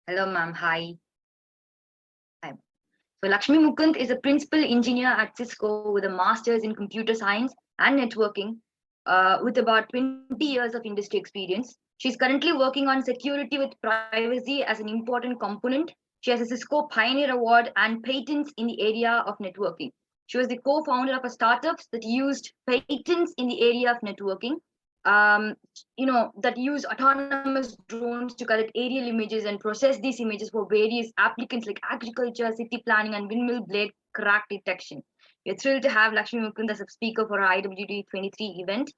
Hello, ma'am. Hi. Hi. So, Laxmi Mukund is a principal engineer at Cisco with a master's in computer science and networking, with about 20 years of industry experience. She's currently working on security with privacy as an important component. She has a Cisco Pioneer Award and patents in the area of networking. She was the co-founder of a startup that used patents in the area of networking, um, that use autonomous drones to collect aerial images and process these images for various applicants like agriculture, city planning, and windmill blade crack detection. We're thrilled to have Laxmi Mukund as a speaker for our IWD 23 event.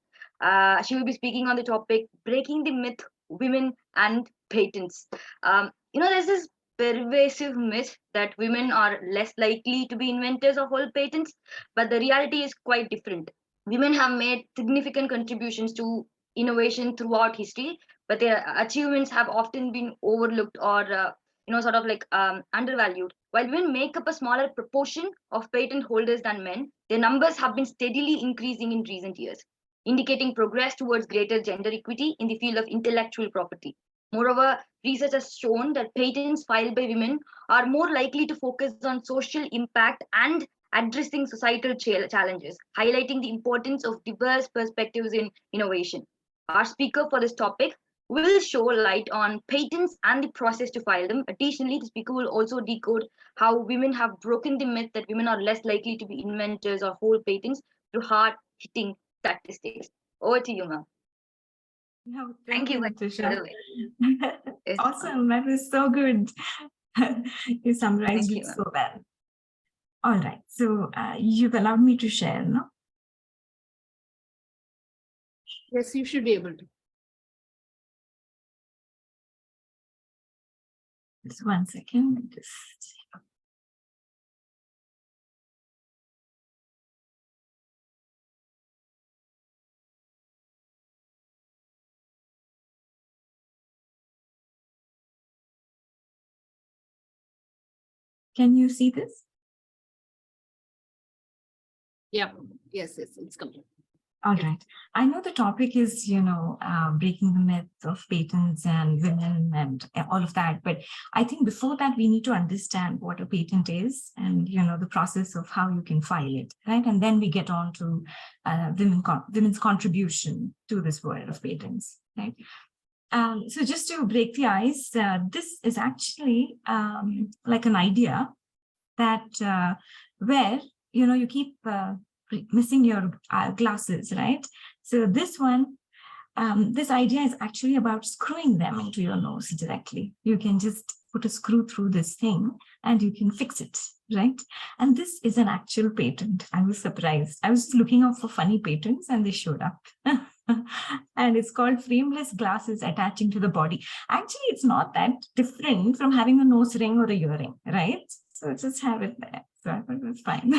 She will be speaking on the topic breaking the myth, women and patents. There's this pervasive myth that women are less likely to be inventors of all patents, but the reality is quite different. Women have made significant contributions to innovation throughout history, but their achievements have often been overlooked or undervalued. While women make up a smaller proportion of patent holders than men, their numbers have been steadily increasing in recent years, indicating progress towards greater gender equity in the field of intellectual property. Moreover, research has shown that patents filed by women are more likely to focus on social impact and addressing societal challenges, highlighting the importance of diverse perspectives in innovation. Our speaker for this topic will show light on patents and the process to file them. Additionally, the speaker will also decode how women have broken the myth that women are less likely to be inventors or hold patents through hard-hitting statistics. Over to you, ma'am. No, Thank you, Natasha. Awesome. That was so good. You summarized it so well. All right. So you've allowed me to share, no? Yes, you should be able to. Just 1 second. Can you see this? Yeah. Yes, it's complete. All right. I know the topic is, breaking the myth of patents and women and all of that. But I think before that, we need to understand what a patent is and, the process of how you can file it, right? And then we get on to women's contribution to this world of patents, right? So just to break the ice, this is actually like an idea that where, you keep missing your glasses, right? So this one, this idea is actually about screwing them into your nose directly. You can just put a screw through this thing and you can fix it, right? And this is an actual patent. I was surprised. I was looking out for funny patents and they showed up. And it's called frameless glasses attaching to the body. Actually, it's not that different from having a nose ring or a earring, right? So just have it there. So I thought it was fine.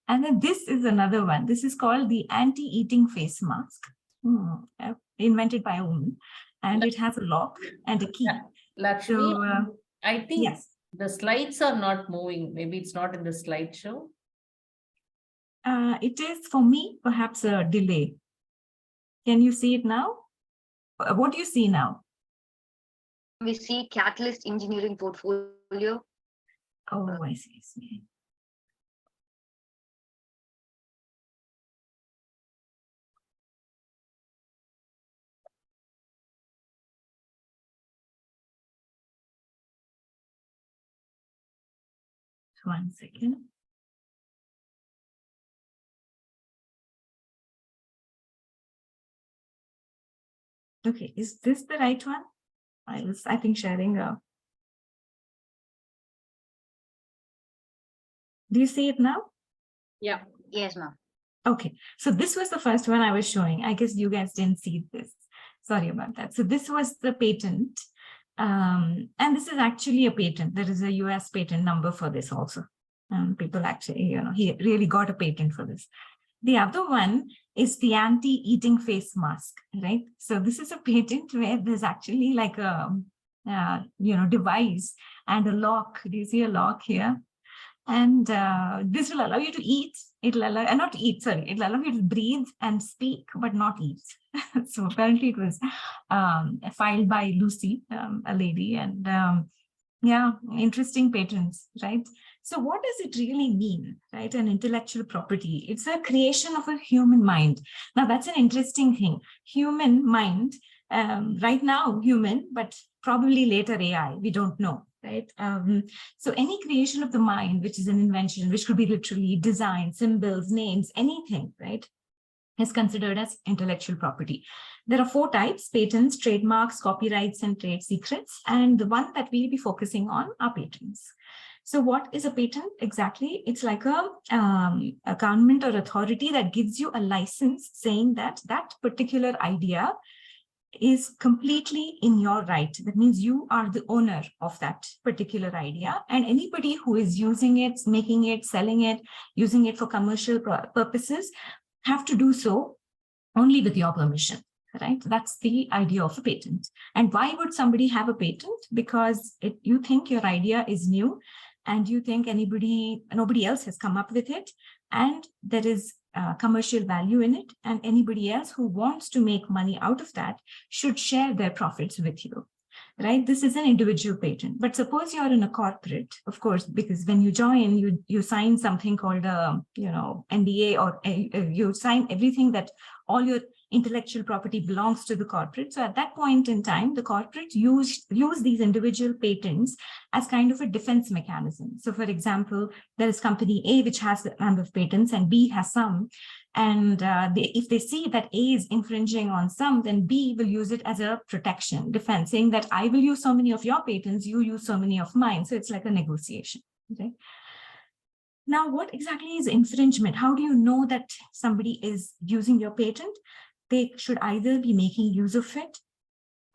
And then this is another one. This is called the anti-eating face mask, invented by a woman. And it has a lock and a key. Laxmi, So, I think yes. the slides are not moving. Maybe it's not in the slideshow. It is, for me, perhaps a delay. Can you see it now? What do you see now? We see Catalyst Engineering portfolio. Oh, I see. One second. Okay, is this the right one? I think, sharing a... Do you see it now? Yeah. Yes, ma'am. Okay, so this was the first one I was showing. I guess you guys didn't see this. Sorry about that. So this was the patent. And this is actually a patent. There is a US patent number for this also. People actually, he really got a patent for this. The other one is the anti-eating face mask, right? So this is a patent where there's actually like a, device and a lock. Do you see a lock here? And this will allow you to eat. It'll allow, not eat, sorry. It'll allow you to breathe and speak, but not eat. So apparently it was filed by Lucy, a lady, and yeah, interesting patents, right? So what does it really mean, right? An intellectual property. It's a creation of a human mind. Now, that's an interesting thing. Human mind, right now, human, but probably later AI, we don't know, right? So any creation of the mind, which is an invention, which could be literally design, symbols, names, anything, right, is considered as intellectual property. There are 4 types: patents, trademarks, copyrights, and trade secrets. And the one that we'll be focusing on are patents. So what is a patent exactly? It's like a government or authority that gives you a license saying that that particular idea is completely in your right. That means you are the owner of that particular idea, and anybody who is using it, making it, selling it, using it for commercial purposes have to do so only with your permission, right? That's the idea of a patent. And why would somebody have a patent? Because you think your idea is new and you think nobody else has come up with it, and there is commercial value in it, and anybody else who wants to make money out of that should share their profits with you. Right? This is an individual patent. But suppose you're in a corporate, of course, because when you join, you sign something called a NDA, or you sign everything that all your intellectual property belongs to the corporate. So at that point in time, the corporate use these individual patents as kind of a defense mechanism. So for example, there is company A, which has a number of patents, and B has some. And if they see that A is infringing on some, then B will use it as a protection, defense, saying that I will use so many of your patents, you use so many of mine. So it's like a negotiation. Okay. Now, what exactly is infringement? How do you know that somebody is using your patent? They should either be making use of it,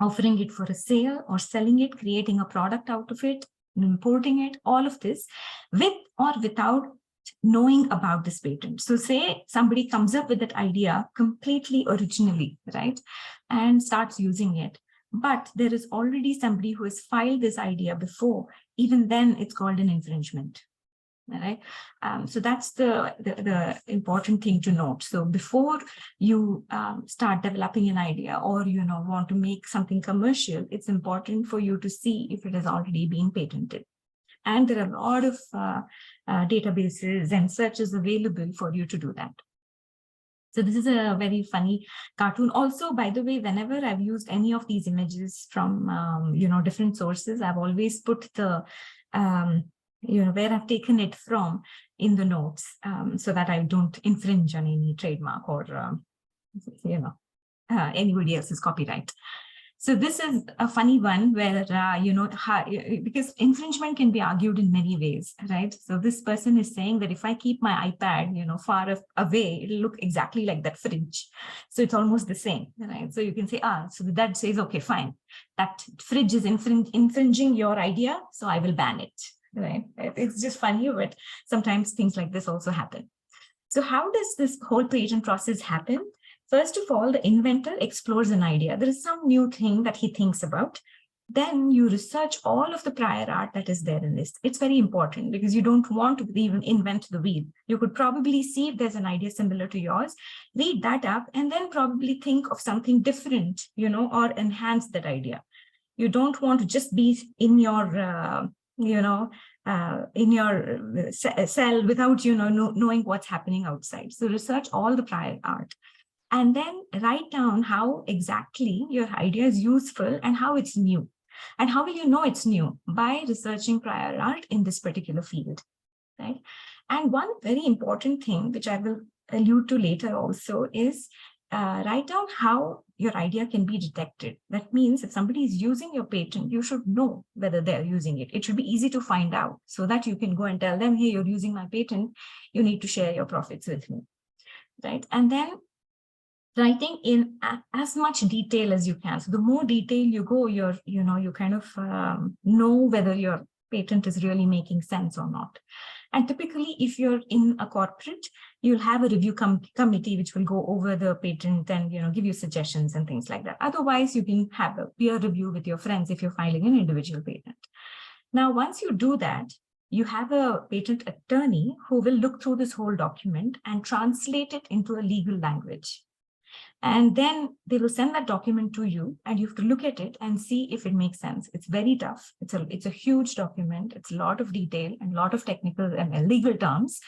offering it for a sale, or selling it, creating a product out of it, importing it, all of this, with or without knowing about this patent. So say somebody comes up with that idea completely originally, right, and starts using it, but there is already somebody who has filed this idea before, even then it's called an infringement. All right. So that's the important thing to note. So before you start developing an idea, or want to make something commercial, it's important for you to see if it has already been patented. And there are a lot of databases and searches available for you to do that. So this is a very funny cartoon. Also, by the way, whenever I've used any of these images from different sources, I've always put the where I've taken it from in the notes, so that I don't infringe on any trademark or anybody else's copyright. So this is a funny one where because infringement can be argued in many ways, right? So this person is saying that if I keep my iPad far away, it'll look exactly like that fridge. So it's almost the same, right? So you can say, so that says, okay, fine, that fridge is infringing your idea, so I will ban it. Right? It's just funny, but sometimes things like this also happen. So how does this whole patent process happen? First of all, the inventor explores an idea. There is some new thing that he thinks about. Then you research all of the prior art that is there in this. It's very important because you don't want to even invent the wheel. You could probably see if there's an idea similar to yours, read that up, and then probably think of something different, or enhance that idea. You don't want to just be in your in your cell without, knowing what's happening outside. So research all the prior art, and then write down how exactly your idea is useful and how it's new. And how will you know it's new? By researching prior art in this particular field, right? And one very important thing, which I will allude to later also, is write down how your idea can be detected. That means if somebody is using your patent, you should know whether they're using it. It should be easy to find out so that you can go and tell them, hey, you're using my patent, you need to share your profits with me, right? And then writing in as much detail as you can. So the more detail you go, you kind of know whether your patent is really making sense or not. And typically, if you're in a corporate, you'll have a review committee which will go over the patent and give you suggestions and things like that. Otherwise, you can have a peer review with your friends if you're filing an individual patent. Now, once you do that, you have a patent attorney who will look through this whole document and translate it into a legal language. And then they will send that document to you and you have to look at it and see if it makes sense. It's very tough. It's a huge document. It's a lot of detail and a lot of technical and legal terms,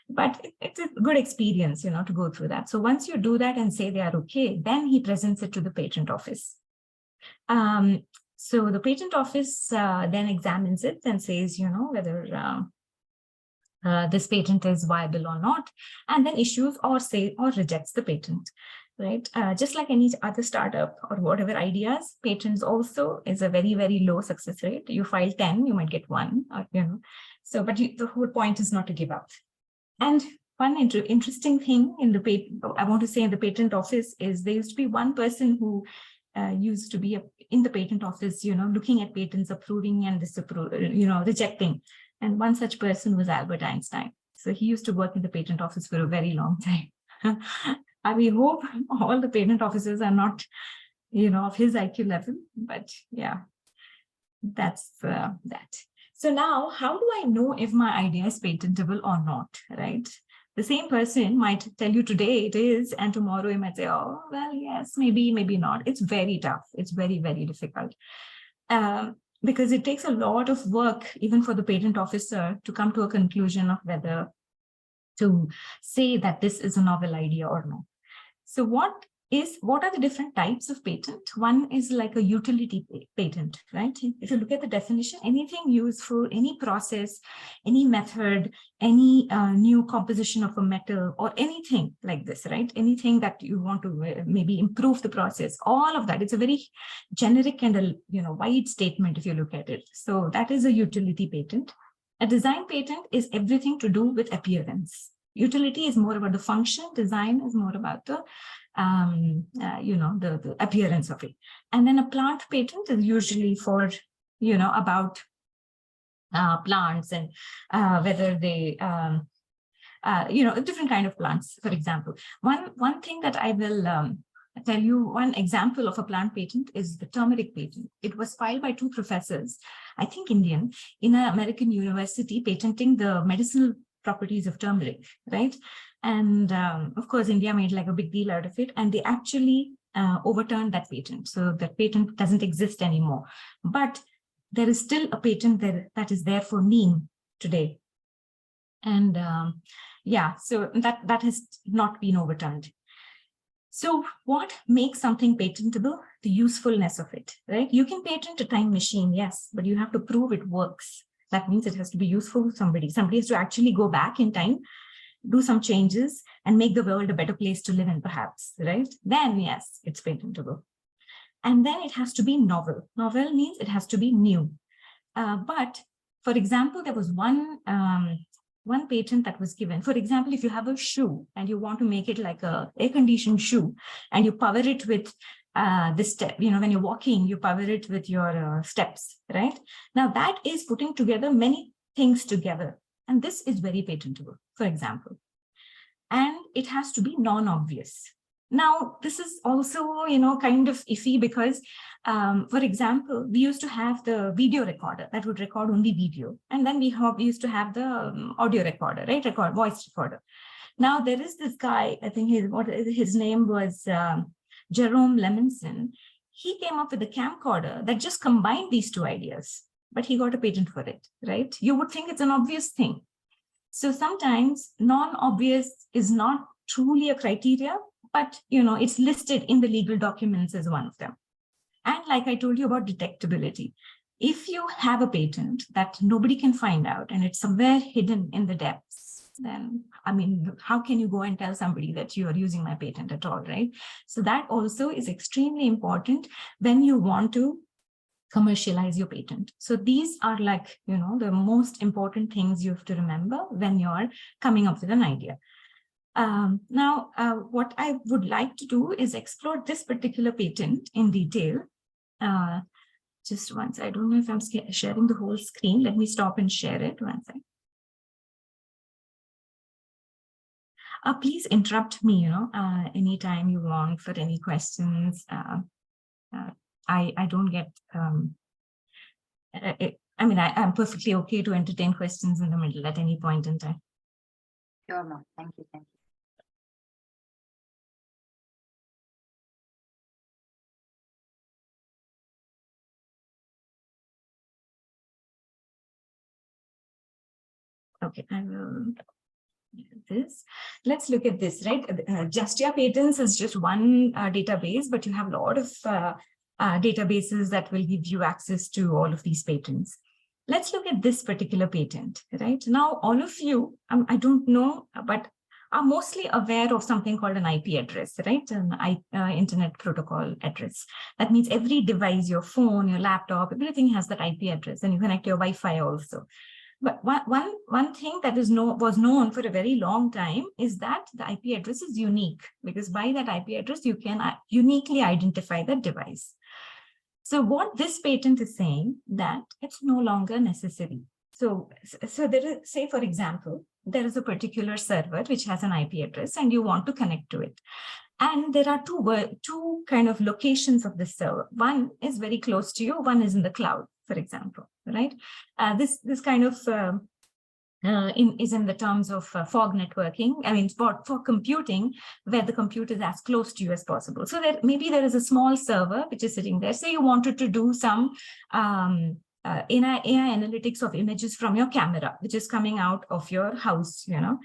but it's a good experience, you know, to go through that. So once you do that and say they are okay, then he presents it to the patent office. So the patent office then examines it and says, you know, whether this patent is viable or not, and then issues or rejects the patent. Right, just like any other startup or whatever ideas, patents also is a very, very low success rate. You file 10, you might get 1, or, you know. So, but the whole point is not to give up. And one interesting thing in the patent, I want to say in the patent office, is there used to be one person who used to be in the patent office, you know, looking at patents, approving and disapproving, you know, rejecting. And one such person was Albert Einstein. So he used to work in the patent office for a very long time. We hope all the patent officers are not, you know, of his IQ level, but yeah, that's that. So now, how do I know if my idea is patentable or not, right? The same person might tell you today it is, and tomorrow you might say, oh, well, yes, maybe, maybe not. It's very tough. It's very, very difficult. Because it takes a lot of work, even for the patent officer, to come to a conclusion of whether to say that this is a novel idea or not. So what are the different types of patent? One is like a utility patent, right? If you look at the definition, anything useful, any process, any method, any new composition of a metal, or anything like this, right? Anything that you want to maybe improve the process, all of that. It's a very generic and a, you know, wide statement if you look at it. So that is a utility patent. A design patent is everything to do with appearance. Utility is more about the function, design is more about the, you know, the appearance of it. And then a plant patent is usually for, you know, about plants and whether they, you know, different kind of plants, for example. One thing that I will tell you, one example of a plant patent is the turmeric patent. It was filed by 2 professors, I think Indian, in an American university, patenting the medicinal properties of turmeric, right? And of course, India made like a big deal out of it, and they actually overturned that patent. So that patent doesn't exist anymore. But there is still a patent that is there for neem today. And yeah, so that has not been overturned. So what makes something patentable? The usefulness of it, right? You can patent a time machine, yes, but you have to prove it works. That means it has to be useful to somebody. Somebody has to actually go back in time, do some changes, and make the world a better place to live in, perhaps, right? Then, yes, it's patentable. And then it has to be novel. Novel means it has to be new. But, for example, there was one patent that was given. For example, if you have a shoe and you want to make it like a air-conditioned shoe, and you power it with this step, you know, when you're walking, you power it with your steps, right? Now that is putting together many things together. And this is very patentable, for example. And it has to be non-obvious. Now, this is also, you know, kind of iffy because, for example, we used to have the video recorder that would record only video. And then we used to have the audio recorder, right? Voice recorder. Now there is this guy, I think his name was Jerome Lemonson. He came up with a camcorder that just combined these 2 ideas, but he got a patent for it, right? You would think it's an obvious thing. So sometimes non-obvious is not truly a criteria, but, you know, it's listed in the legal documents as one of them. And like I told you about detectability, if you have a patent that nobody can find out and it's somewhere hidden in the depths, then, I mean, how can you go and tell somebody that you are using my patent at all, right? So that also is extremely important when you want to commercialize your patent. So these are like, you know, the most important things you have to remember when you're coming up with an idea. Now, what I would like to do is explore this particular patent in detail. Just once, I don't know if I'm sharing the whole screen. Let me stop and share it one second. Please interrupt me, you know, anytime you want for any questions. I don't get, I mean, I'm perfectly okay to entertain questions in the middle at any point in time. Sure, ma'am. Thank you. Thank you. Okay, I will do this. Let's look at this, right? Justia Patents is just one database, but you have a lot of databases that will give you access to all of these patents. Let's look at this particular patent, right? Now, all of you, I don't know, but are mostly aware of something called an IP address, right? An internet protocol address. That means every device, your phone, your laptop, everything has that IP address, and you connect your Wi-Fi also. But one thing that was known for a very long time is that the IP address is unique, because by that IP address, you can uniquely identify the device. So what this patent is saying, that it's no longer necessary. So there is, say, for example, there is a particular server which has an IP address and you want to connect to it. And there are two kind of locations of the server. One is very close to you, one is in the cloud, for example, right? This kind of is in the terms of fog networking. I mean, for computing, where the computer is as close to you as possible. So that maybe there is a small server which is sitting there. Say you wanted to do some AI analytics of images from your camera, which is coming out of your house, you know.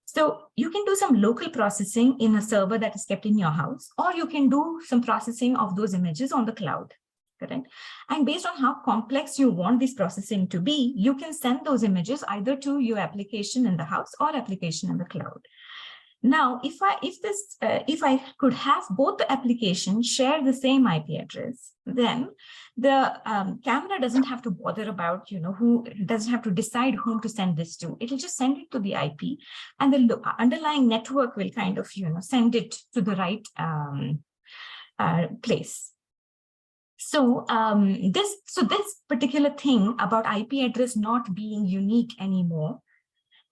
So you can do some local processing in a server that is kept in your house, or you can do some processing of those images on the cloud. Correct. And based on how complex you want this processing to be, you can send those images either to your application in the house or application in the cloud. Now, if I could have both the applications share the same IP address, then the camera doesn't have to bother about, you know, who doesn't have to decide whom to send this to. It'll just send it to the IP, and the underlying network will kind of, you know, send it to the right place. So this particular thing about IP address not being unique anymore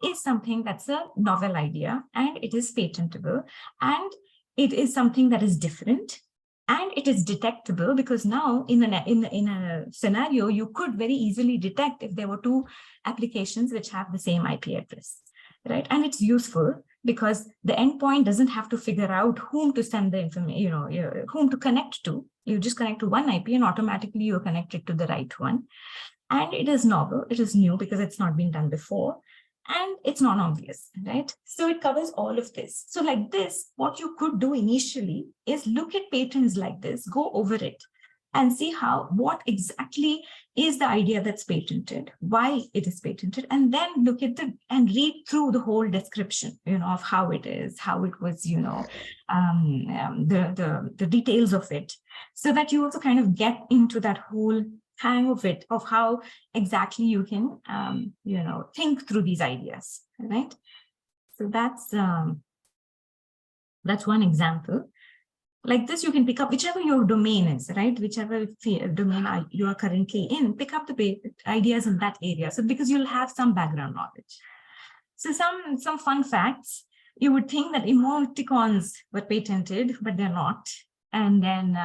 is something that's a novel idea, and it is patentable, and it is something that is different, and it is detectable, because now in a scenario you could very easily detect if there were two applications which have the same IP address, right? And it's useful because the endpoint doesn't have to figure out whom to send the information, you know, whom to connect to. You just connect to one IP and automatically you're connected to the right one. And it is novel, it is new because it's not been done before, and it's non-obvious, right? So it covers all of this. So like this, what you could do initially is look at patents like this, go over it, and see what exactly is the idea that's patented, why it is patented, and then look at and read through the whole description, you know, of how it is, how it was, you know, the details of it, so that you also kind of get into that whole hang of it, of how exactly you can, you know, think through these ideas, right? So that's one example. Like this, you can pick up whichever your domain is, right? Whichever domain you are currently in, pick up the ideas in that area. So because you'll have some background knowledge. So some fun facts. You would think that emoticons were patented, but they're not. And then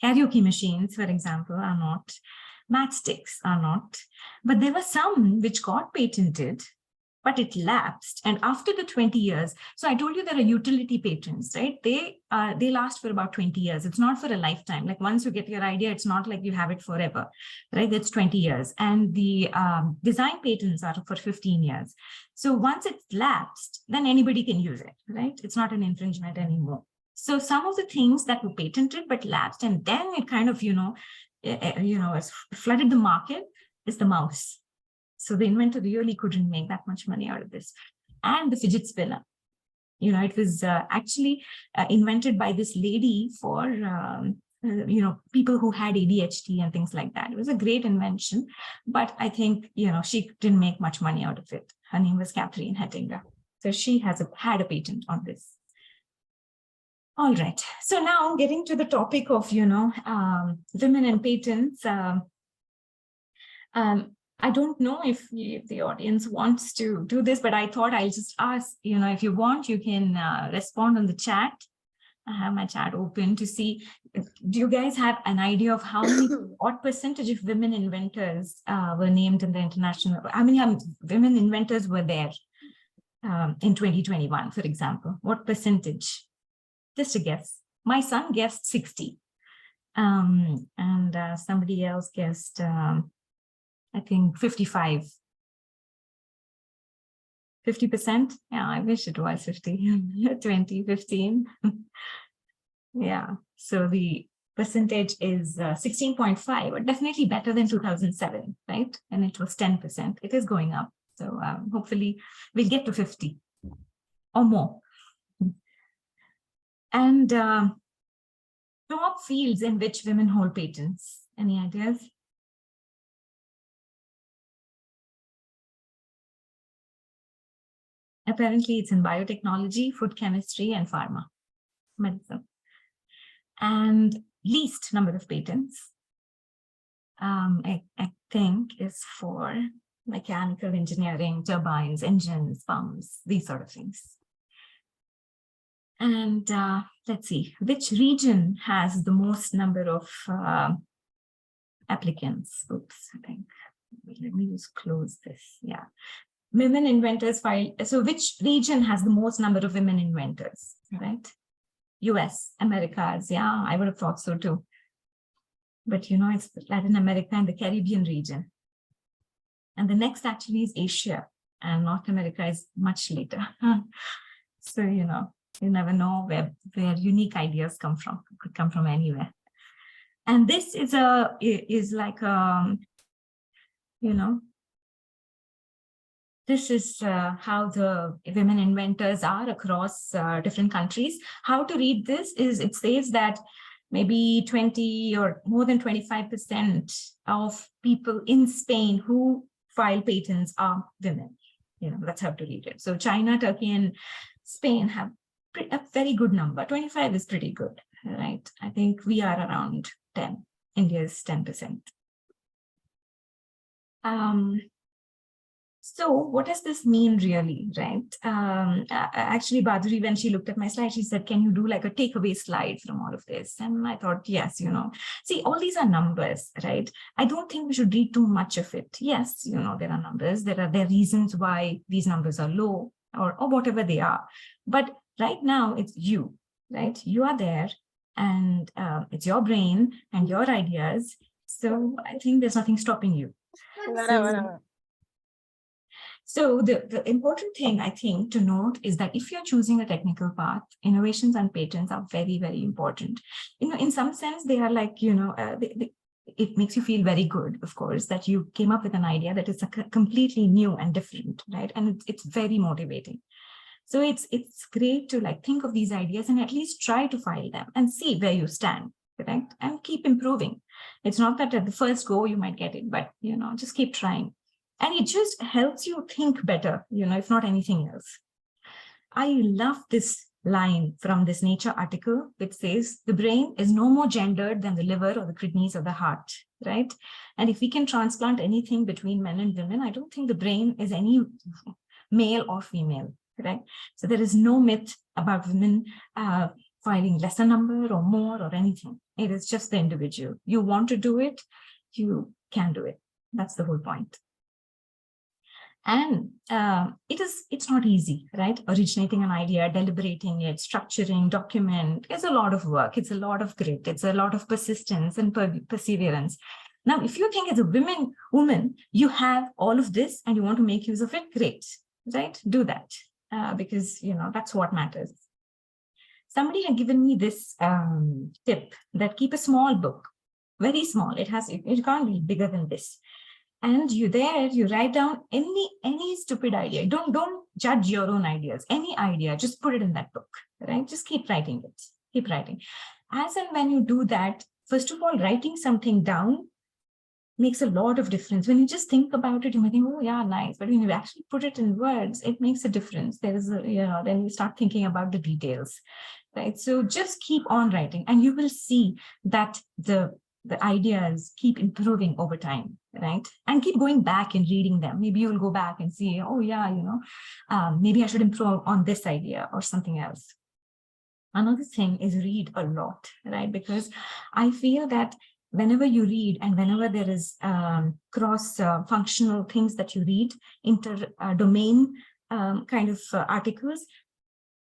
karaoke machines, for example, are not. Matchsticks are not. But there were some which got patented, but it lapsed. And after the 20 years, so I told you there are utility patents, right? They last for about 20 years. It's not for a lifetime. Like once you get your idea, it's not like you have it forever, right? That's 20 years. And the design patents are for 15 years. So once it's lapsed, then anybody can use it, right? It's not an infringement anymore. So some of the things that were patented but lapsed, and then it kind of, has flooded the market, is the mouse. So the inventor really couldn't make that much money out of this. And the fidget spinner, you know, it was actually invented by this lady for, people who had ADHD and things like that. It was a great invention, but I think, you know, she didn't make much money out of it. Her name was Kathleen Hettinger. So she had a patent on this. All right. So now getting to the topic of, women and patents. I don't know if the audience wants to do this, but I thought I'll just ask, if you want, you can respond on the chat. I have my chat open to see, do you guys have an idea of what percentage of women inventors were named in the international, how many women inventors were there in 2021, for example? What percentage? Just a guess. My son guessed 60. And somebody else guessed, I think 55. 50%. Yeah, I wish it was 50, 20, 15. Yeah, so the percentage is 16.5, but definitely better than 2007, right? And it was 10%. It is going up. So hopefully we'll get to 50 or more. And top fields in which women hold patents. Any ideas? Apparently, it's in biotechnology, food chemistry, and pharma, medicine. And least number of patents, I think, is for mechanical engineering, turbines, engines, pumps, these sort of things. And let's see, which region has the most number of applicants? Oops, I think. Let me just close this. Yeah. Women inventors file. So which region has the most number of women inventors, right? US, Americas. Yeah, I would have thought so too. But you know, it's Latin America and the Caribbean region. And the next actually is Asia, and North America is much later. So, you know, you never know where unique ideas come from. It could come from anywhere. And this is like, you know, this is how the women inventors are across different countries. How to read this is, it says that maybe 20 or more than 25% of people in Spain who file patents are women. You know, that's how to read it. So China, Turkey, and Spain have a very good number. 25 is pretty good, right? I think we are around 10. India is 10%. So what does this mean really, right? Actually, Baduri, when she looked at my slide, she said, can you do like a takeaway slide from all of this? And I thought, yes, you know, see, all these are numbers, right? I don't think we should read too much of it. Yes, you know, there are numbers, there are reasons why these numbers are low or whatever they are. But right now it's you, right? You are there and it's your brain and your ideas. So I think there's nothing stopping you. So the important thing, I think, to note is that if you're choosing a technical path, innovations and patents are very, very important. You know, in some sense, they are like, you know, it makes you feel very good, of course, that you came up with an idea that is completely new and different, right? And it's very motivating. So it's great to like think of these ideas and at least try to file them and see where you stand, correct? And keep improving. It's not that at the first go you might get it, but, you know, just keep trying. And it just helps you think better, you know, if not anything else. I love this line from this Nature article, which says, the brain is no more gendered than the liver or the kidneys or the heart, right? And if we can transplant anything between men and women, I don't think the brain is any male or female, right? So there is no myth about women filing lesser number or more or anything. It is just the individual. You want to do it, you can do it. That's the whole point. And it's not easy, right? Originating an idea, deliberating it, structuring, document, it's a lot of work. It's a lot of grit. It's a lot of persistence and perseverance. Now, if you think as a woman, you have all of this and you want to make use of it, great, right? Do that because, you know, that's what matters. Somebody had given me this tip that keep a small book, very small. It can't be bigger than this. And you write down any stupid idea. Don't judge your own ideas. Any idea, just put it in that book, right? Just keep writing it. Keep writing. As and when you do that, first of all, writing something down makes a lot of difference. When you just think about it, you might think, oh yeah, nice. But when you actually put it in words, it makes a difference. There is then you start thinking about the details, right? So just keep on writing and you will see that the ideas keep improving over time, right? And keep going back and reading them. Maybe you'll go back and see, oh yeah, you know, maybe I should improve on this idea or something else. Another thing is read a lot, right? Because I feel that whenever you read and whenever there is cross-functional things that you read, inter-domain kind of articles,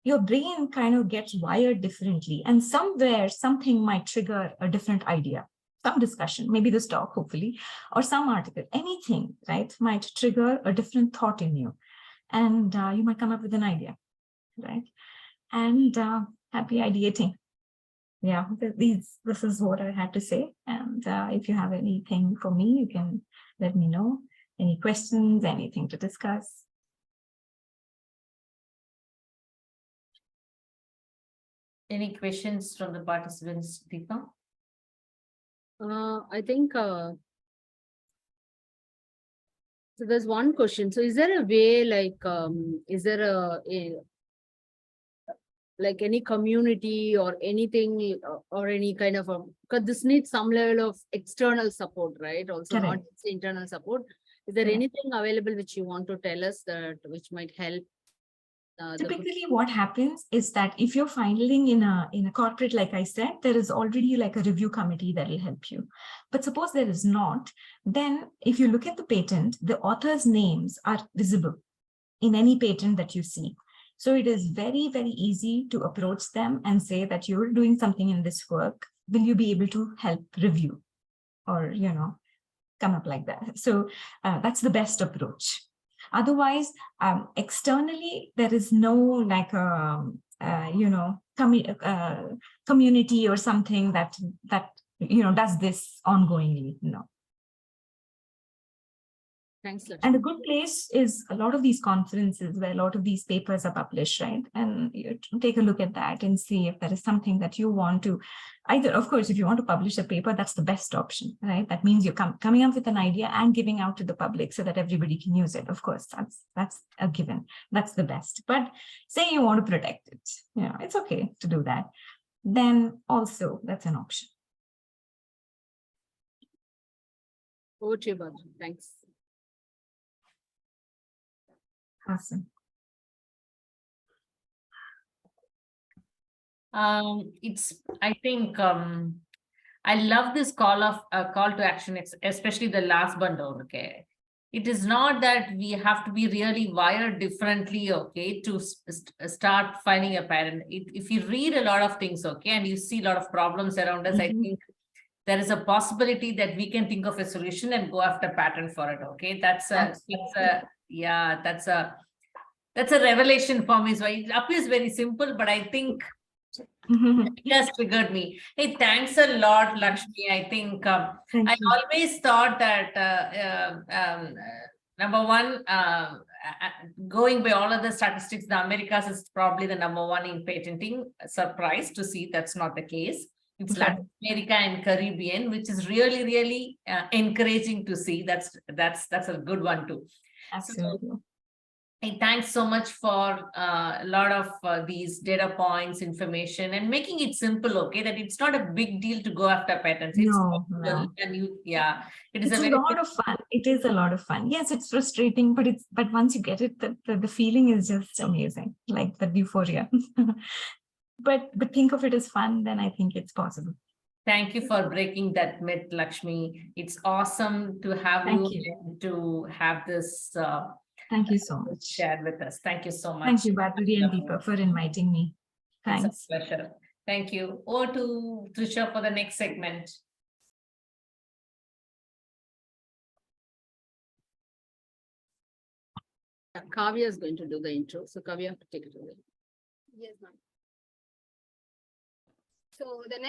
your brain kind of gets wired differently. And somewhere, something might trigger a different idea. Some discussion, maybe this talk, hopefully, or some article, anything, right, might trigger a different thought in you. and you might come up with an idea, right? And happy ideating. Yeah, this is what I had to say. And if you have anything for me, you can let me know. Any questions, anything to discuss? Any questions from the participants, Deepa? I think so there's one question. So is there a way like is there a like any community or anything or any kind of a, because this needs some level of external support, right? Also not Correct. just internal support. Is there Yeah. anything available which you want to tell us that which might help? Typically, what happens is that if you're filing in a corporate, like I said, there is already like a review committee that will help you. But suppose there is not, then if you look at the patent, the author's names are visible in any patent that you see. So it is very, very easy to approach them and say that you're doing something in this work. Will you be able to help review or, you know, come up like that? So that's the best approach. Otherwise, externally, there is no like you know, community or something that you know does this ongoingly. No. Thanks, Laxmi. And a good place is a lot of these conferences where a lot of these papers are published, right? And you take a look at that and see if there is something that you want to either, of course, if you want to publish a paper, that's the best option, right? That means you're coming up with an idea and giving out to the public so that everybody can use it. Of course, that's a given. That's the best. But say you want to protect it, you know, it's okay to do that. Then also that's an option. Over to you, Babu. Thanks. Awesome. I think I love this call to action, especially the last bundle. Okay, it is not that we have to be really wired differently, okay, to start finding a pattern. If you read a lot of things, okay, and you see a lot of problems around us, I think there is a possibility that we can think of a solution and go after pattern for it. Okay, that's a revelation for me. So it appears very simple, but I think it has triggered me. Hey, thanks a lot, Laxmi. I think I always thought that number one, going by all of the statistics, the Americas is probably the number one in patenting. Surprised to see that's not the case. It's Latin America and Caribbean, which is really, really encouraging to see. That's a good one too. Absolutely. So, hey, thanks so much for a lot of these data points, information, and making it simple. Okay, that it's not a big deal to go after patents. It's No. and it is It's a a very lot of fun. It is a lot of fun. Yes, it's frustrating, but once you get it, the feeling is just amazing, like the euphoria. but think of it as fun, then I think it's possible. Thank you for breaking that myth, Laxmi. It's awesome to have Thank you you. and to have this Thank you so much. shared with us. Thank you so much. Thank you, Baduri and Deepa, for inviting me. Thanks. It's a pleasure. Thank you. Over to Trisha for the next segment. Kavya is going to do the intro. So Kavya, take it away. Yes, ma'am. So the next